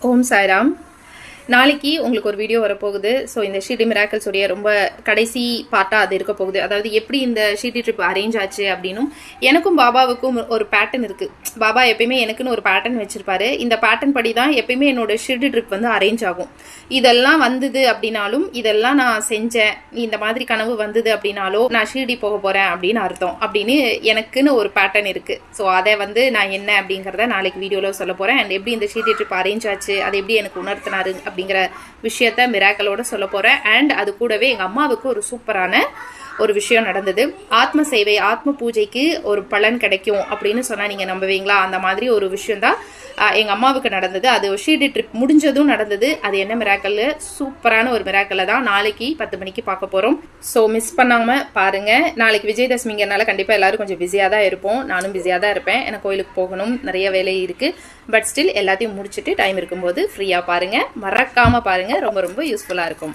ஓம் சாய்ராம். நாளைக்கு உங்களுக்கு ஒரு வீடியோ வரப்போகுது. ஸோ இந்த ஷீட்டி மிராக்கிள்ஸ் உடைய ரொம்ப கடைசி பார்ட்டாக அது இருக்க போகுது. அதாவது எப்படி இந்த ஷீட்டி ட்ரிப் அரேஞ்ச் ஆச்சு அப்படின்னும் எனக்கும் பாபாவுக்கும் ஒரு பேட்டர்ன் இருக்கு. பாபா எப்பயுமே எனக்குன்னு ஒரு பேட்டர்ன் வச்சிருப்பாரு. இந்த பேட்டர்ன் படி தான் எப்பயுமே என்னோட ஷீட்டி ட்ரிப் வந்து அரேஞ்ச் ஆகும். இதெல்லாம் வந்தது அப்படின்னாலும் இதெல்லாம் நான் செஞ்சேன், இந்த மாதிரி கனவு வந்தது அப்படின்னாலோ நான் ஷீர்டி போக போறேன் அப்படின்னு அர்த்தம் அப்படின்னு எனக்குன்னு ஒரு பேட்டர்ன் இருக்கு. ஸோ அதை வந்து நான் என்ன அப்படிங்கிறத நாளைக்கு வீடியோவில் சொல்ல போறேன். அண்ட் எப்படி இந்த ஷீட்டி ட்ரிப் அரேஞ்ச் ஆச்சு, அதை எப்படி எனக்கு உணர்த்தினாரு அப்படிங்கிற விஷயத்த மிராக்கலோட சொல்ல போறேன். அண்ட் அது கூடவே எங்க அம்மாவுக்கு ஒரு சூப்பரான ஒரு விஷயம் நடந்தது. ஆத்ம சேவை, ஆத்ம பூஜைக்கு ஒரு பலன் கிடைக்கும் அப்படின்னு சொன்னா நீங்க நம்புவீங்களா? அந்த மாதிரி ஒரு விஷயம் தான் எங்க அம்மாவுக்கு நடந்தது. அது ஷீட்டி ட்ரிப் முடிஞ்சதும் நடந்தது. அது என்ன மிராக்கல்? சூப்பரான ஒரு மிராக்கல்ல தான் நாளைக்கு 10 மணிக்கு பார்க்க போறோம். ஸோ மிஸ் பண்ணாம பாருங்க. நாளைக்கு விஜயதசமிங்கிறனால கண்டிப்பா எல்லாரும் கொஞ்சம் பிஸியா தான் இருப்போம். நானும் பிஸியா தான் இருப்பேன். எனக்கு கோயிலுக்கு போகணும், நிறைய வேலை இருக்கு. பட் ஸ்டில் எல்லாத்தையும் முடிச்சுட்டு டைம் இருக்கும்போது ஃப்ரீயா பாருங்க, மறக்காம பாருங்க. ரொம்ப ரொம்ப யூஸ்ஃபுல்லா இருக்கும்.